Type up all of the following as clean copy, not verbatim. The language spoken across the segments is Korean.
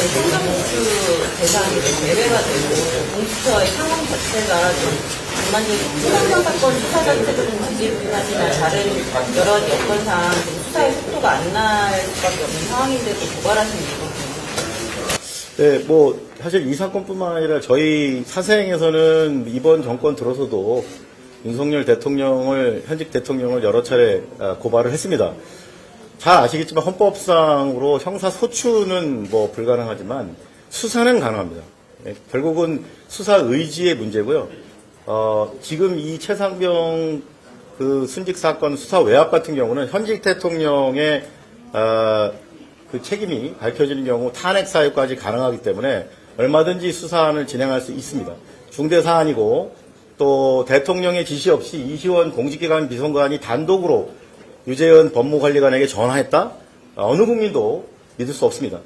행정수 대상이 제외가 되고 공수처의 상황 자체가 좀 전반적인 수상경 사건 수사 자체도 좀 지지부진하지만 다른 여러 가지 여건상 수사의 속도가 안 날 수밖에 없는 상황인데도 고발하신 이유가 네, 뭐 사실 이 사건뿐만 아니라 저희 사생에서는 이번 정권 들어서도 윤석열 대통령을 현직 대통령을 여러 차례 고발을 했습니다. 잘 아시겠지만 헌법상으로 형사 소추는 뭐 불가능하지만 수사는 가능합니다. 네, 결국은 수사 의지의 문제고요. 지금 이 최상병 그 순직 사건 수사 외압 같은 경우는 현직 대통령의 그 책임이 밝혀지는 경우 탄핵 사유까지 가능하기 때문에 얼마든지 수사안을 진행할 수 있습니다. 중대 사안이고 또 대통령의 지시 없이 이시원 공직기관 비서관이 단독으로 유재현 법무관리관에게 전화했다? 어느 국민도 믿을 수 없습니다.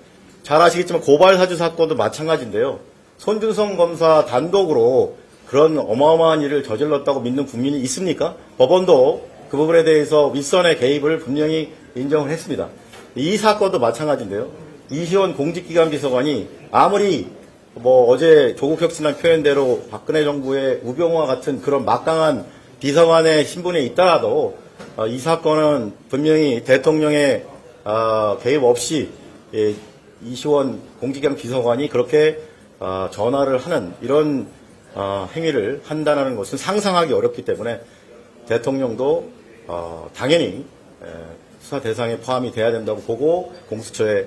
잘 아시겠지만 고발사주 사건도 마찬가지인데요. 손준성 검사 단독으로 그런 어마어마한 일을 저질렀다고 믿는 국민이 있습니까? 법원도 그 부분에 대해서 윗선의 개입을 분명히 인정을 했습니다. 이 사건도 마찬가지인데요. 이시원 공직기관 비서관이 아무리 뭐 어제 조국 혁신한 표현대로 박근혜 정부의 우병우와 같은 그런 막강한 비서관의 신분에 있더라도 이 사건은 분명히 대통령의 개입 없이 이시원 공직기관 비서관이 그렇게 전화를 하는 이런 행위를 한다는 것은 상상하기 어렵기 때문에 대통령도 당연히 수사 대상에 포함이 돼야 된다고 보고 공수처에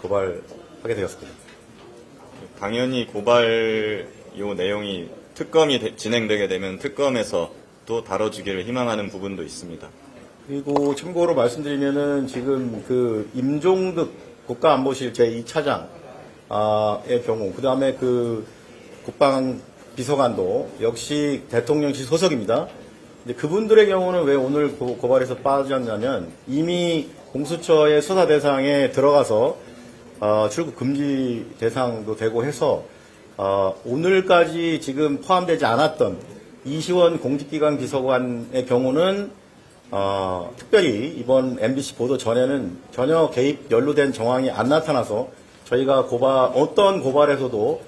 고발하게 되었습니다. 당연히 고발 요 내용이 특검이 진행되게 되면 특검에서 또 다뤄주기를 희망하는 부분도 있습니다. 그리고 참고로 말씀드리면은 지금 그 임종득 국가안보실 제2차장의 경우, 그 다음에 그 국방비서관도 역시 대통령실 소속입니다. 근데 그분들의 경우는 왜 오늘 고발에서 빠졌냐면 이미 공수처의 수사 대상에 들어가서 출국 금지 대상도 되고 해서 오늘까지 지금 포함되지 않았던 이시원 공직기관 비서관의 경우는 특별히 이번 MBC 보도 전에는 전혀 개입 연루된 정황이 안 나타나서 저희가 어떤 고발에서도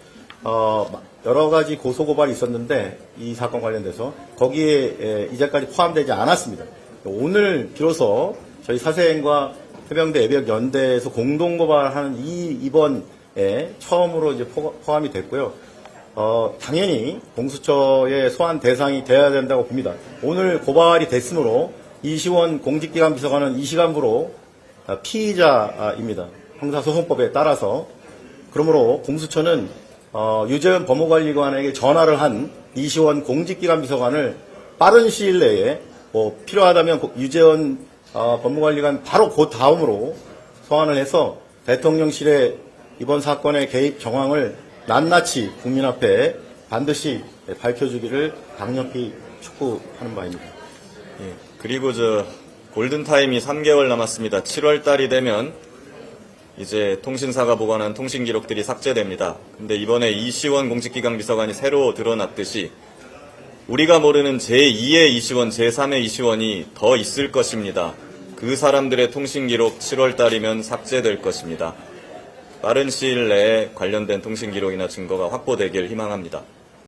여러 가지 고소 고발이 있었는데 이 사건 관련돼서 거기에 이제까지 포함되지 않았습니다. 오늘 비로소 저희 사생과 해병대 예비역 연대에서 공동 고발하는 이번에 처음으로 이제 포함이 됐고요. 당연히 공수처의 소환 대상이 돼야 된다고 봅니다. 오늘 고발이 됐으므로 이시원 공직기관 비서관은 이 시간부로 피의자입니다. 형사소송법에 따라서. 그러므로 공수처는 유재현 법무관리관에게 전화를 한 이시원 공직기관 비서관을 빠른 시일 내에 필요하다면 유재현 법무관리관 바로 그 다음으로 소환을 해서 대통령실의 이번 사건의 개입 정황을 낱낱이 국민 앞에 반드시 밝혀주기를 강력히 촉구하는 바입니다. 예, 그리고 골든타임이 3개월 남았습니다. 7월 달이 되면 이제 통신사가 보관한 통신 기록들이 삭제됩니다. 근데 이번에 이시원 공직기관 비서관이 새로 드러났듯이 우리가 모르는 제2의 이시원, 제3의 이시원이 더 있을 것입니다. 그 사람들의 통신 기록 7월 달이면 삭제될 것입니다. 빠른 시일 내에 관련된 통신 기록이나 증거가 확보되길 희망합니다.